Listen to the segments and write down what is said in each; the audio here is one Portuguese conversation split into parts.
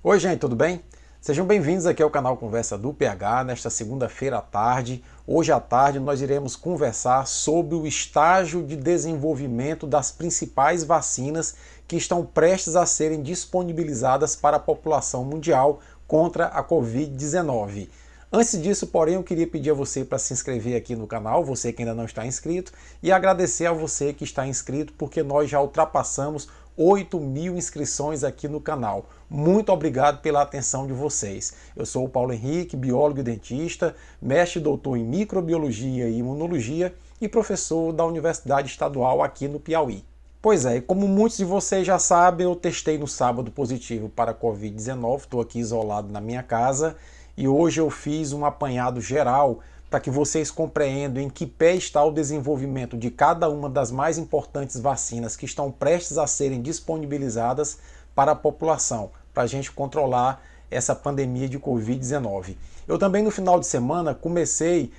Oi gente, tudo bem? Sejam bem-vindos aqui ao canal Conversa do PH, nesta segunda-feira à tarde. Hoje à tarde nós iremos conversar sobre o estágio de desenvolvimento das principais vacinas que estão prestes a serem disponibilizadas para a população mundial contra a Covid-19. Antes disso, porém, eu queria pedir a você para se inscrever aqui no canal, você que ainda não está inscrito, e agradecer a você que está inscrito, porque nós já ultrapassamos 8.000 inscrições aqui no canal. Muito obrigado pela atenção de vocês. Eu sou o Paulo Henrique, biólogo e dentista, mestre e doutor em microbiologia e imunologia e professor da Universidade Estadual aqui no Piauí. Pois é, como muitos de vocês já sabem, eu testei no sábado positivo para a Covid-19, estou aqui isolado na minha casa e hoje eu fiz um apanhado geral para que vocês compreendam em que pé está o desenvolvimento de cada uma das mais importantes vacinas que estão prestes a serem disponibilizadas para a população, para a gente controlar essa pandemia de Covid-19. Eu também no final de semana comecei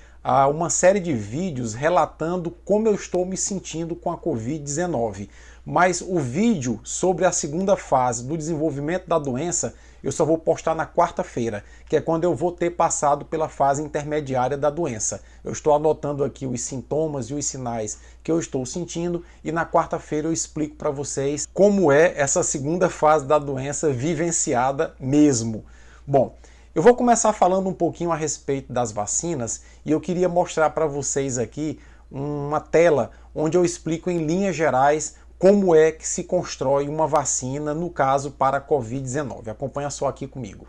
uma série de vídeos relatando como eu estou me sentindo com a Covid-19. Mas o vídeo sobre a segunda fase do desenvolvimento da doença eu só vou postar na quarta-feira, que é quando eu vou ter passado pela fase intermediária da doença. Eu estou anotando aqui os sintomas e os sinais que eu estou sentindo e na quarta-feira eu explico para vocês como é essa segunda fase da doença vivenciada mesmo. Bom, eu vou começar falando um pouquinho a respeito das vacinas e eu queria mostrar para vocês aqui uma tela onde eu explico em linhas gerais como é que se constrói uma vacina, no caso para a Covid-19. Acompanha só aqui comigo.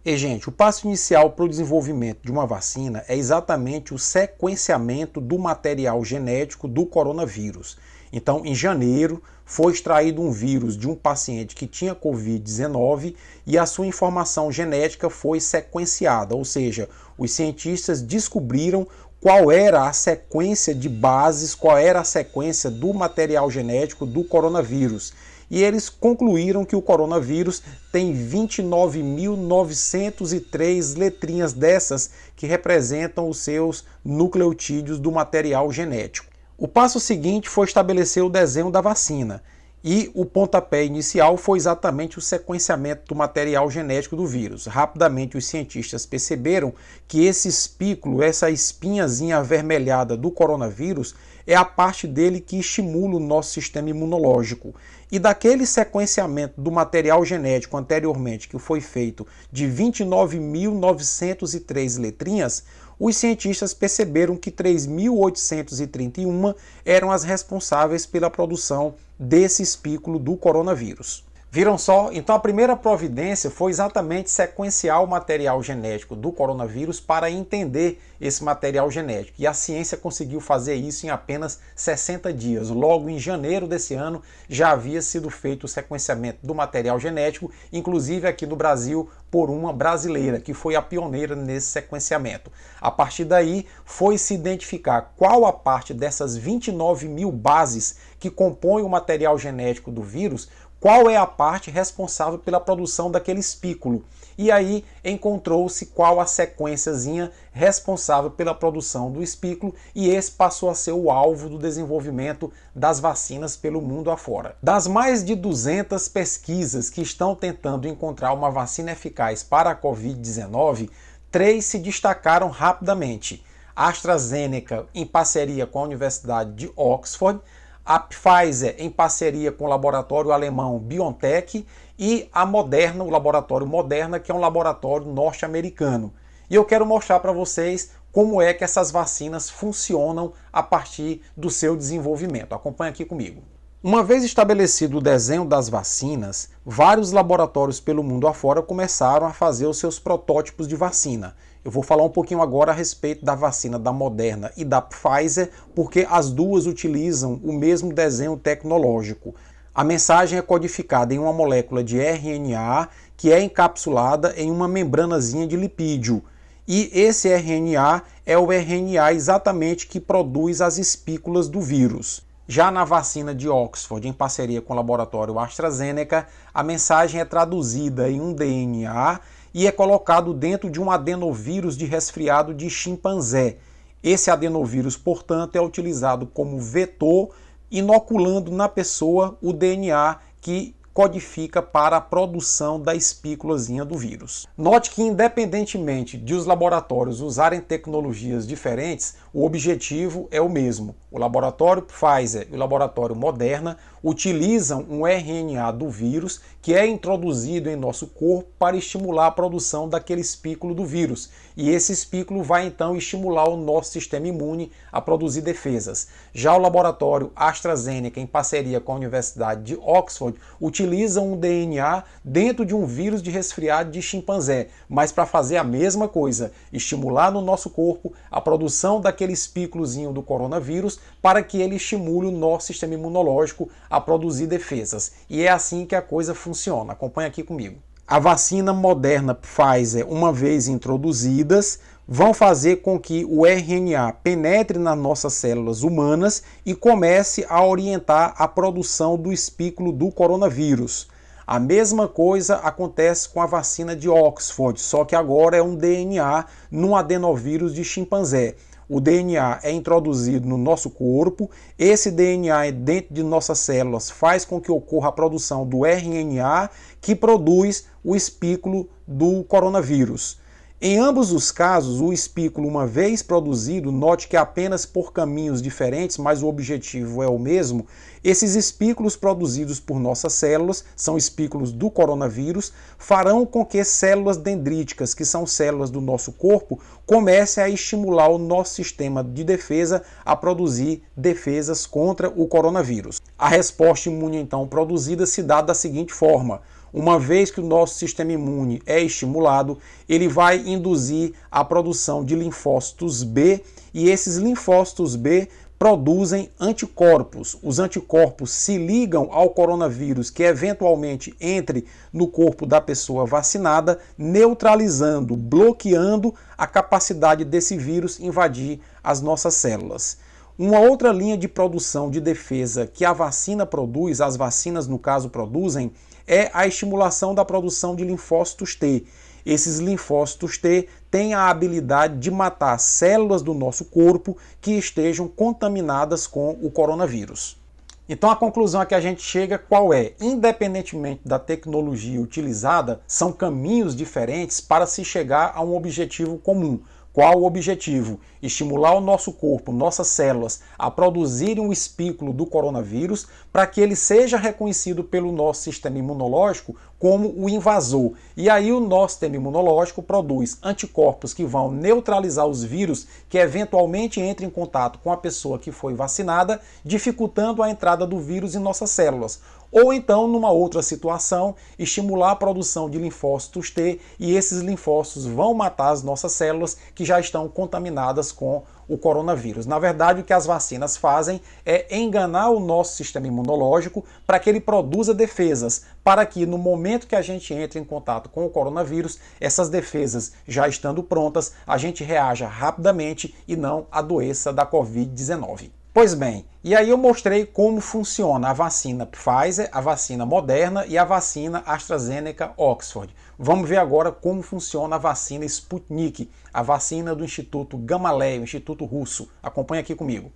E, gente, o passo inicial para o desenvolvimento de uma vacina é exatamente o sequenciamento do material genético do coronavírus. Então, em janeiro, foi extraído um vírus de um paciente que tinha Covid-19 e a sua informação genética foi sequenciada, ou seja, os cientistas descobriram qual era a sequência de bases, qual era a sequência do material genético do coronavírus. E eles concluíram que o coronavírus tem 29.903 letrinhas dessas que representam os seus nucleotídeos do material genético. O passo seguinte foi estabelecer o desenho da vacina. E o pontapé inicial foi exatamente o sequenciamento do material genético do vírus. Rapidamente os cientistas perceberam que esse espículo, essa espinhazinha avermelhada do coronavírus, é a parte dele que estimula o nosso sistema imunológico. E daquele sequenciamento do material genético anteriormente, que foi feito de 29.903 letrinhas, os cientistas perceberam que 3.831 eram as responsáveis pela produção desse espículo do coronavírus. Viram só? Então a primeira providência foi exatamente sequenciar o material genético do coronavírus para entender esse material genético. E a ciência conseguiu fazer isso em apenas 60 dias. Logo em janeiro desse ano já havia sido feito o sequenciamento do material genético, inclusive aqui no Brasil por uma brasileira, que foi a pioneira nesse sequenciamento. A partir daí foi se identificar qual a parte dessas 29.000 bases que compõem o material genético do vírus, qual é a parte responsável pela produção daquele espículo. E aí encontrou-se qual a sequenciazinha responsável pela produção do espículo e esse passou a ser o alvo do desenvolvimento das vacinas pelo mundo afora. Das mais de 200 pesquisas que estão tentando encontrar uma vacina eficaz para a Covid-19, 3 se destacaram rapidamente. A AstraZeneca em parceria com a Universidade de Oxford, a Pfizer em parceria com o laboratório alemão BioNTech e a Moderna, o laboratório Moderna, que é um laboratório norte-americano. E eu quero mostrar para vocês como é que essas vacinas funcionam a partir do seu desenvolvimento. Acompanhe aqui comigo. Uma vez estabelecido o desenho das vacinas, vários laboratórios pelo mundo afora começaram a fazer os seus protótipos de vacina. Eu vou falar um pouquinho agora a respeito da vacina da Moderna e da Pfizer, porque as duas utilizam o mesmo desenho tecnológico. A mensagem é codificada em uma molécula de RNA que é encapsulada em uma membranazinha de lipídio. E esse RNA é o RNA exatamente que produz as espículas do vírus. Já na vacina de Oxford, em parceria com o laboratório AstraZeneca, a mensagem é traduzida em um DNA e é colocado dentro de um adenovírus de resfriado de chimpanzé. Esse adenovírus, portanto, é utilizado como vetor, inoculando na pessoa o DNA que codifica para a produção da espículazinha do vírus. Note que, independentemente de os laboratórios usarem tecnologias diferentes, o objetivo é o mesmo. O laboratório Pfizer e o laboratório Moderna utilizam um RNA do vírus que é introduzido em nosso corpo para estimular a produção daquele espículo do vírus. E esse espículo vai então estimular o nosso sistema imune a produzir defesas. Já o laboratório AstraZeneca, em parceria com a Universidade de Oxford, utilizam um DNA dentro de um vírus de resfriado de chimpanzé, mas para fazer a mesma coisa, estimular no nosso corpo a produção daquele espículozinho do coronavírus para que ele estimule o nosso sistema imunológico a produzir defesas. E é assim que a coisa funciona. Acompanha aqui comigo. A vacina Moderna Pfizer, uma vez introduzidas, vão fazer com que o RNA penetre nas nossas células humanas e comece a orientar a produção do espículo do coronavírus. A mesma coisa acontece com a vacina de Oxford, só que agora é um DNA num adenovírus de chimpanzé. O DNA é introduzido no nosso corpo, esse DNA dentro de nossas células faz com que ocorra a produção do RNA que produz o espículo do coronavírus. Em ambos os casos, o espículo, uma vez produzido, note que apenas por caminhos diferentes, mas o objetivo é o mesmo, esses espículos produzidos por nossas células, são espículos do coronavírus, farão com que células dendríticas, que são células do nosso corpo, comecem a estimular o nosso sistema de defesa a produzir defesas contra o coronavírus. A resposta imune, então, produzida se dá da seguinte forma: uma vez que o nosso sistema imune é estimulado, ele vai induzir a produção de linfócitos B e esses linfócitos B produzem anticorpos. Os anticorpos se ligam ao coronavírus que eventualmente entre no corpo da pessoa vacinada, neutralizando, bloqueando a capacidade desse vírus invadir as nossas células. Uma outra linha de produção de defesa que a vacina produz, as vacinas no caso produzem, é a estimulação da produção de linfócitos T. Esses linfócitos T têm a habilidade de matar células do nosso corpo que estejam contaminadas com o coronavírus. Então a conclusão a que a gente chega qual é? Independentemente da tecnologia utilizada, são caminhos diferentes para se chegar a um objetivo comum. Qual o objetivo? Estimular o nosso corpo, nossas células, a produzirem um espículo do coronavírus para que ele seja reconhecido pelo nosso sistema imunológico como o invasor. E aí o nosso sistema imunológico produz anticorpos que vão neutralizar os vírus que eventualmente entrem em contato com a pessoa que foi vacinada, dificultando a entrada do vírus em nossas células. Ou então, numa outra situação, estimular a produção de linfócitos T e esses linfócitos vão matar as nossas células que já estão contaminadas com o coronavírus. Na verdade, o que as vacinas fazem é enganar o nosso sistema imunológico para que ele produza defesas, para que no momento que a gente entre em contato com o coronavírus, essas defesas já estando prontas, a gente reaja rapidamente e não adoeça da Covid-19. Pois bem, e aí eu mostrei como funciona a vacina Pfizer, a vacina Moderna e a vacina AstraZeneca Oxford. Vamos ver agora como funciona a vacina Sputnik, a vacina do Instituto Gamaleya, o Instituto Russo. Acompanhe aqui comigo.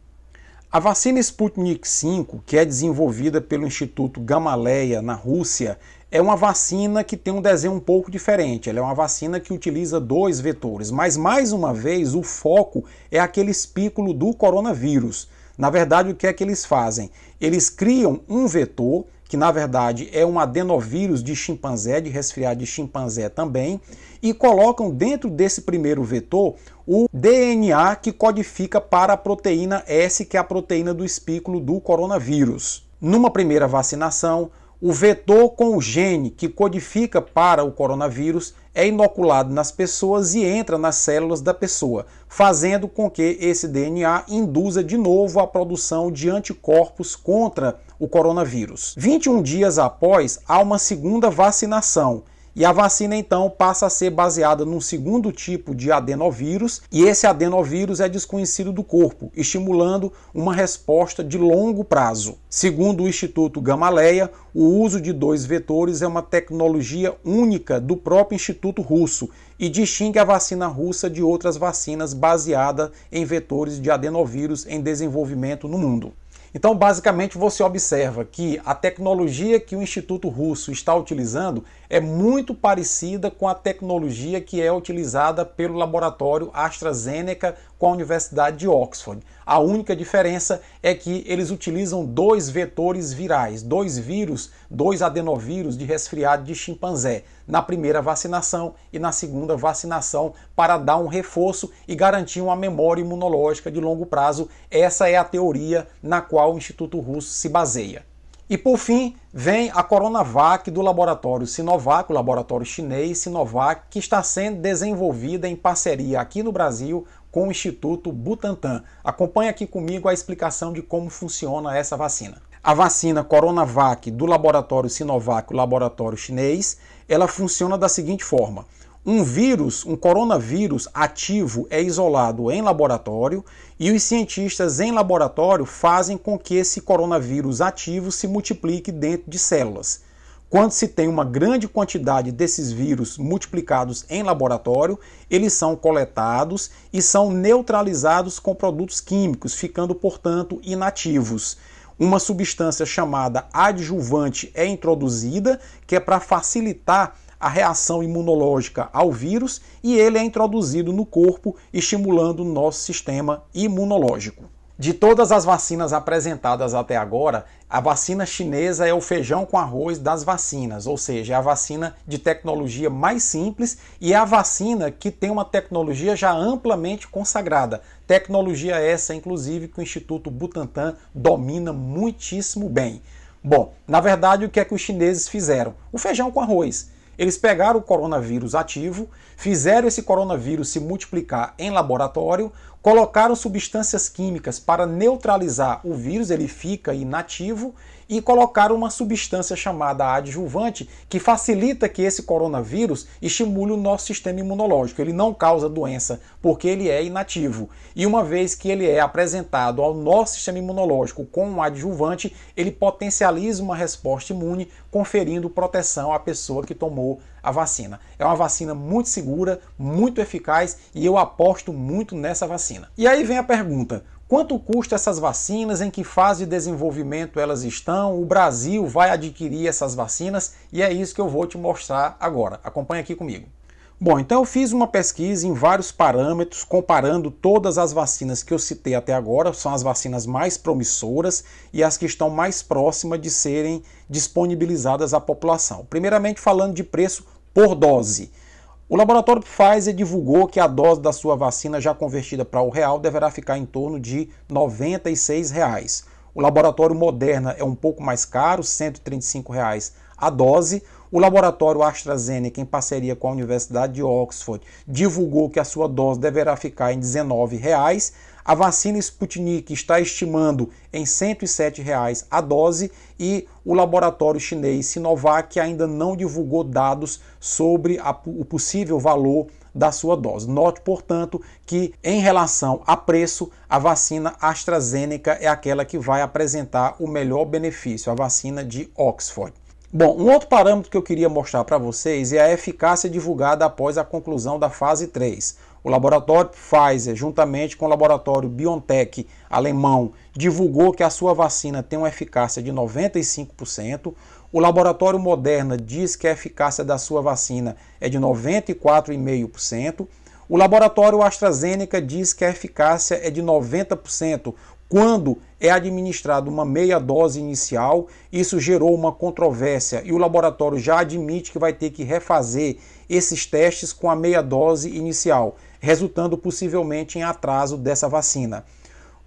A vacina Sputnik V, que é desenvolvida pelo Instituto Gamaleya na Rússia, é uma vacina que tem um desenho um pouco diferente. Ela é uma vacina que utiliza 2 vetores, mas mais uma vez o foco é aquele espículo do coronavírus. Na verdade, o que é que eles fazem? Eles criam um vetor, que na verdade é um adenovírus de chimpanzé, de resfriado de chimpanzé também, e colocam dentro desse primeiro vetor o DNA que codifica para a proteína S, que é a proteína do espículo do coronavírus. Numa primeira vacinação, o vetor com o gene que codifica para o coronavírus é inoculado nas pessoas e entra nas células da pessoa, fazendo com que esse DNA induza de novo a produção de anticorpos contra o coronavírus. 21 dias após, há uma segunda vacinação. E a vacina então passa a ser baseada num segundo tipo de adenovírus, e esse adenovírus é desconhecido do corpo, estimulando uma resposta de longo prazo. Segundo o Instituto Gamaleya, o uso de 2 vetores é uma tecnologia única do próprio Instituto Russo e distingue a vacina russa de outras vacinas baseadas em vetores de adenovírus em desenvolvimento no mundo. Então, basicamente, você observa que a tecnologia que o Instituto Russo está utilizando é muito parecida com a tecnologia que é utilizada pelo laboratório AstraZeneca com a Universidade de Oxford. A única diferença é que eles utilizam dois vetores virais, dois vírus, dois adenovírus de resfriado de chimpanzé, na primeira vacinação e na segunda vacinação, para dar um reforço e garantir uma memória imunológica de longo prazo. Essa é a teoria na qual o Instituto Russo se baseia. E por fim, vem a Coronavac do laboratório Sinovac, o laboratório chinês Sinovac, que está sendo desenvolvida em parceria aqui no Brasil com o Instituto Butantan. Acompanhe aqui comigo a explicação de como funciona essa vacina. A vacina Coronavac do laboratório Sinovac, o laboratório chinês, ela funciona da seguinte forma. Um vírus, um coronavírus ativo é isolado em laboratório e os cientistas em laboratório fazem com que esse coronavírus ativo se multiplique dentro de células. Quando se tem uma grande quantidade desses vírus multiplicados em laboratório, eles são coletados e são neutralizados com produtos químicos, ficando, portanto, inativos. Uma substância chamada adjuvante é introduzida, que é para facilitar a reação imunológica ao vírus, e ele é introduzido no corpo, estimulando o nosso sistema imunológico. De todas as vacinas apresentadas até agora, a vacina chinesa é o feijão com arroz das vacinas, ou seja, é a vacina de tecnologia mais simples e é a vacina que tem uma tecnologia já amplamente consagrada. Tecnologia essa, inclusive, que o Instituto Butantan domina muitíssimo bem. Bom, na verdade, o que é que os chineses fizeram? O feijão com arroz. Eles pegaram o coronavírus ativo, fizeram esse coronavírus se multiplicar em laboratório, colocaram substâncias químicas para neutralizar o vírus, ele fica inativo, e colocaram uma substância chamada adjuvante que facilita que esse coronavírus estimule o nosso sistema imunológico. Ele não causa doença porque ele é inativo. E uma vez que ele é apresentado ao nosso sistema imunológico com um adjuvante, ele potencializa uma resposta imune, conferindo proteção à pessoa que tomou a vacina. É uma vacina muito segura, muito eficaz e eu aposto muito nessa vacina. E aí vem a pergunta: quanto custa essas vacinas? Em que fase de desenvolvimento elas estão? O Brasil vai adquirir essas vacinas? E é isso que eu vou te mostrar agora. Acompanhe aqui comigo. Bom, então eu fiz uma pesquisa em vários parâmetros, comparando todas as vacinas que eu citei até agora, são as vacinas mais promissoras e as que estão mais próximas de serem disponibilizadas à população. Primeiramente, falando de preço por dose. O laboratório Pfizer divulgou que a dose da sua vacina já convertida para o real deverá ficar em torno de R$ 96. O laboratório Moderna é um pouco mais caro, R$ 135 a dose. O laboratório AstraZeneca, em parceria com a Universidade de Oxford, divulgou que a sua dose deverá ficar em R$ 19. A vacina Sputnik está estimando em R$ 107 a dose e o laboratório chinês Sinovac ainda não divulgou dados sobre o possível valor da sua dose. Note, portanto, que em relação a preço, a vacina AstraZeneca é aquela que vai apresentar o melhor benefício, a vacina de Oxford. Bom, um outro parâmetro que eu queria mostrar para vocês é a eficácia divulgada após a conclusão da fase 3. O laboratório Pfizer, juntamente com o laboratório BioNTech alemão, divulgou que a sua vacina tem uma eficácia de 95%. O laboratório Moderna diz que a eficácia da sua vacina é de 94,5%. O laboratório AstraZeneca diz que a eficácia é de 90%. Quando é administrada uma meia dose inicial, isso gerou uma controvérsia e o laboratório já admite que vai ter que refazer esses testes com a meia dose inicial, resultando possivelmente em atraso dessa vacina.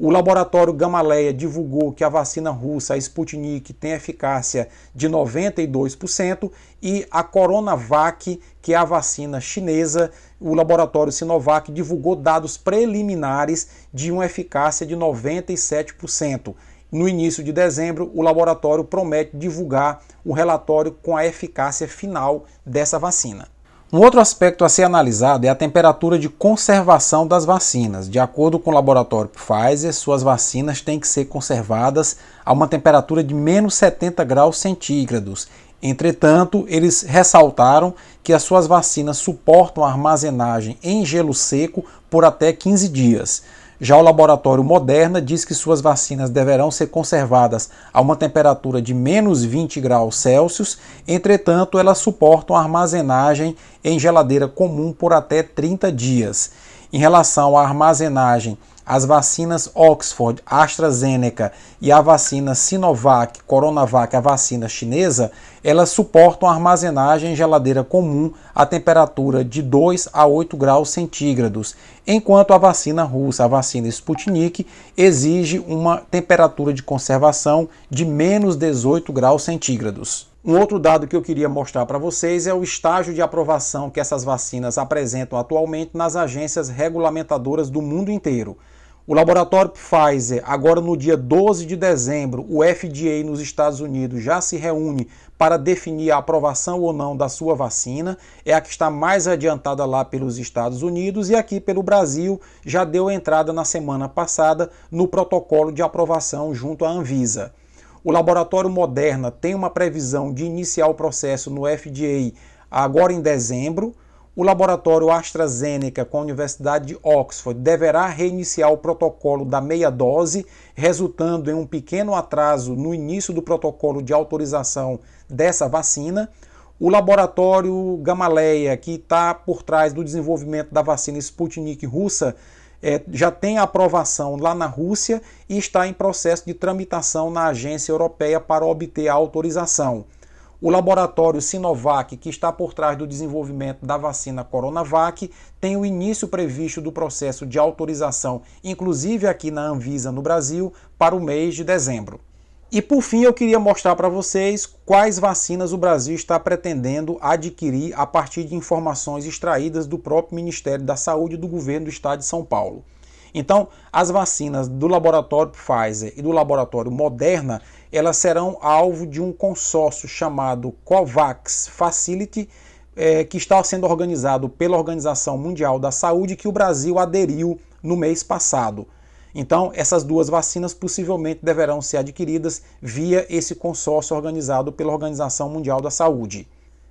O laboratório Gamaleya divulgou que a vacina russa, a Sputnik, tem eficácia de 92% e a Coronavac, que é a vacina chinesa, o laboratório Sinovac divulgou dados preliminares de uma eficácia de 97%. No início de dezembro, o laboratório promete divulgar o relatório com a eficácia final dessa vacina. Um outro aspecto a ser analisado é a temperatura de conservação das vacinas. De acordo com o laboratório Pfizer, suas vacinas têm que ser conservadas a uma temperatura de menos 70 graus centígrados. Entretanto, eles ressaltaram que as suas vacinas suportam a armazenagem em gelo seco por até 15 dias. Já o laboratório Moderna diz que suas vacinas deverão ser conservadas a uma temperatura de menos 20 graus Celsius, entretanto, elas suportam armazenagem em geladeira comum por até 30 dias. Em relação à armazenagem, as vacinas Oxford, AstraZeneca e a vacina Sinovac, Coronavac, a vacina chinesa, elas suportam armazenagem em geladeira comum a temperatura de 2 a 8 graus centígrados, enquanto a vacina russa, a vacina Sputnik, exige uma temperatura de conservação de menos 18 graus centígrados. Um outro dado que eu queria mostrar para vocês é o estágio de aprovação que essas vacinas apresentam atualmente nas agências regulamentadoras do mundo inteiro. O laboratório Pfizer, agora no dia 12 de dezembro, o FDA nos Estados Unidos já se reúne para definir a aprovação ou não da sua vacina. É a que está mais adiantada lá pelos Estados Unidos e aqui pelo Brasil já deu entrada na semana passada no protocolo de aprovação junto à Anvisa. O laboratório Moderna tem uma previsão de iniciar o processo no FDA agora em dezembro. O laboratório AstraZeneca com a Universidade de Oxford deverá reiniciar o protocolo da meia dose, resultando em um pequeno atraso no início do protocolo de autorização dessa vacina. O laboratório Gamaleya, que está por trás do desenvolvimento da vacina Sputnik russa, já tem a aprovação lá na Rússia e está em processo de tramitação na agência europeia para obter a autorização. O laboratório Sinovac, que está por trás do desenvolvimento da vacina Coronavac, tem o início previsto do processo de autorização, inclusive aqui na Anvisa no Brasil, para o mês de dezembro. E por fim eu queria mostrar para vocês quais vacinas o Brasil está pretendendo adquirir a partir de informações extraídas do próprio Ministério da Saúde e do governo do estado de São Paulo. Então, as vacinas do laboratório Pfizer e do laboratório Moderna, elas serão alvo de um consórcio chamado COVAX Facility, que está sendo organizado pela Organização Mundial da Saúde, que o Brasil aderiu no mês passado. Então, essas duas vacinas possivelmente deverão ser adquiridas via esse consórcio organizado pela Organização Mundial da Saúde.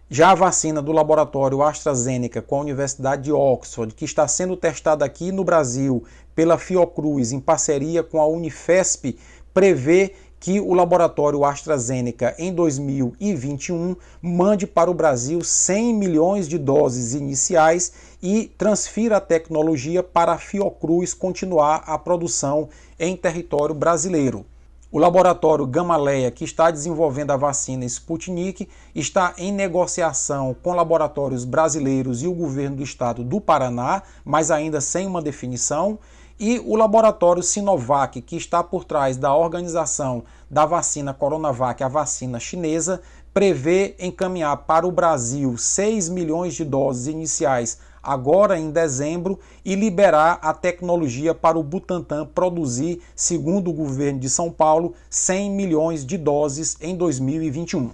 Já a vacina do laboratório AstraZeneca com a Universidade de Oxford, que está sendo testada aqui no Brasil pela Fiocruz em parceria com a Unifesp, prevê que o laboratório AstraZeneca em 2021 mande para o Brasil 100 milhões de doses iniciais e transfira a tecnologia para a Fiocruz continuar a produção em território brasileiro. O laboratório Gamaleya, que está desenvolvendo a vacina Sputnik, está em negociação com laboratórios brasileiros e o governo do estado do Paraná, mas ainda sem uma definição. E o laboratório Sinovac, que está por trás da organização da vacina Coronavac, a vacina chinesa, prevê encaminhar para o Brasil 6 milhões de doses iniciais agora em dezembro e liberar a tecnologia para o Butantan produzir, segundo o governo de São Paulo, 100 milhões de doses em 2021.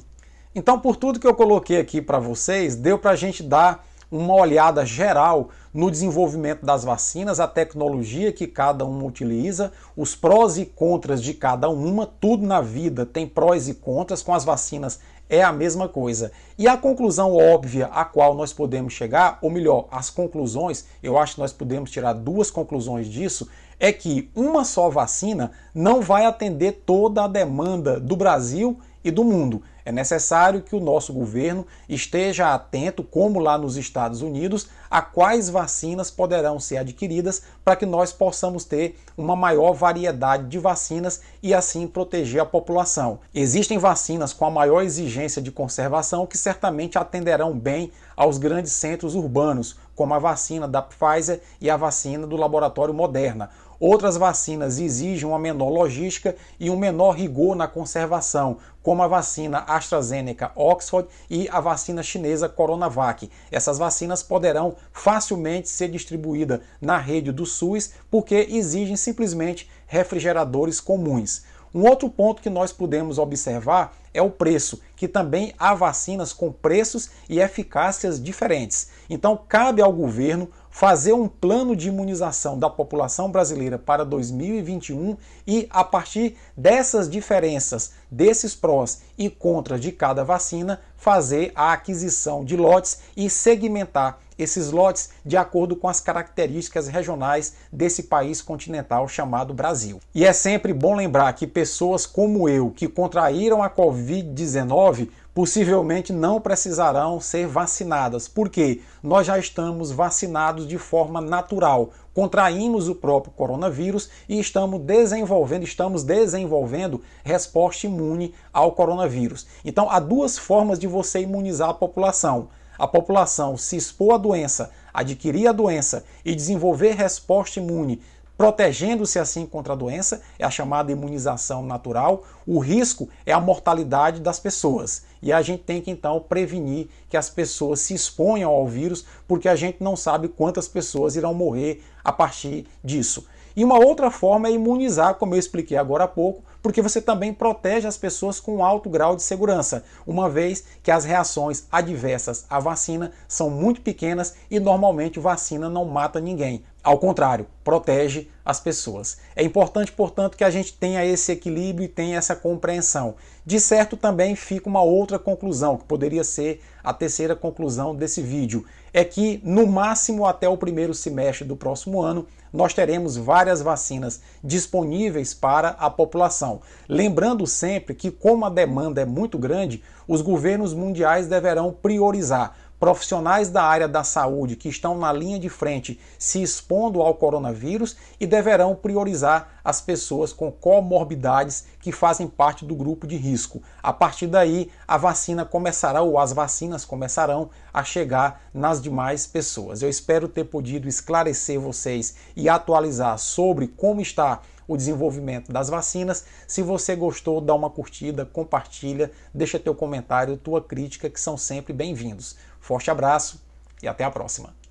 Então, por tudo que eu coloquei aqui para vocês, deu para a gente dar uma olhada geral no desenvolvimento das vacinas, a tecnologia que cada uma utiliza, os prós e contras de cada uma. Tudo na vida tem prós e contras, com as vacinas é a mesma coisa. E a conclusão óbvia a qual nós podemos chegar, ou melhor, as conclusões, eu acho que nós podemos tirar duas conclusões disso, é que uma só vacina não vai atender toda a demanda do Brasil e do mundo. É necessário que o nosso governo esteja atento, como lá nos Estados Unidos, a quais vacinas poderão ser adquiridas para que nós possamos ter uma maior variedade de vacinas e assim proteger a população. Existem vacinas com a maior exigência de conservação que certamente atenderão bem aos grandes centros urbanos, como a vacina da Pfizer e a vacina do laboratório Moderna. Outras vacinas exigem uma menor logística e um menor rigor na conservação, como a vacina AstraZeneca Oxford e a vacina chinesa Coronavac. Essas vacinas poderão facilmente ser distribuídas na rede do SUS porque exigem simplesmente refrigeradores comuns. Um outro ponto que nós podemos observar é o preço, que também há vacinas com preços e eficácias diferentes. Então, cabe ao governo fazer um plano de imunização da população brasileira para 2021 e, a partir dessas diferenças, desses prós e contras de cada vacina, fazer a aquisição de lotes e segmentar esses lotes de acordo com as características regionais desse país continental chamado Brasil. E é sempre bom lembrar que pessoas como eu, que contraíram a Covid-19, possivelmente não precisarão ser vacinadas, porque nós já estamos vacinados de forma natural, contraímos o próprio coronavírus e estamos desenvolvendo resposta imune ao coronavírus. Então, há duas formas de você imunizar a população. A população se expor à doença, adquirir a doença e desenvolver resposta imune, protegendo-se assim contra a doença, é a chamada imunização natural. O risco é a mortalidade das pessoas. E a gente tem que então prevenir que as pessoas se exponham ao vírus, porque a gente não sabe quantas pessoas irão morrer a partir disso. E uma outra forma é imunizar, como eu expliquei agora há pouco, porque você também protege as pessoas com alto grau de segurança, uma vez que as reações adversas à vacina são muito pequenas e normalmente vacina não mata ninguém. Ao contrário, protege as pessoas. É importante, portanto, que a gente tenha esse equilíbrio e tenha essa compreensão. De certo, também fica uma outra conclusão, que poderia ser a terceira conclusão desse vídeo, é que no máximo até o primeiro semestre do próximo ano, nós teremos várias vacinas disponíveis para a população. Lembrando sempre que, como a demanda é muito grande, os governos mundiais deverão priorizar profissionais da área da saúde que estão na linha de frente se expondo ao coronavírus e deverão priorizar as pessoas com comorbidades que fazem parte do grupo de risco. A partir daí, a vacina começará, ou as vacinas começarão a chegar nas demais pessoas. Eu espero ter podido esclarecer vocês e atualizar sobre como está o desenvolvimento das vacinas. Se você gostou, dá uma curtida, compartilha, deixa teu comentário, tua crítica, que são sempre bem-vindos. Forte abraço e até a próxima.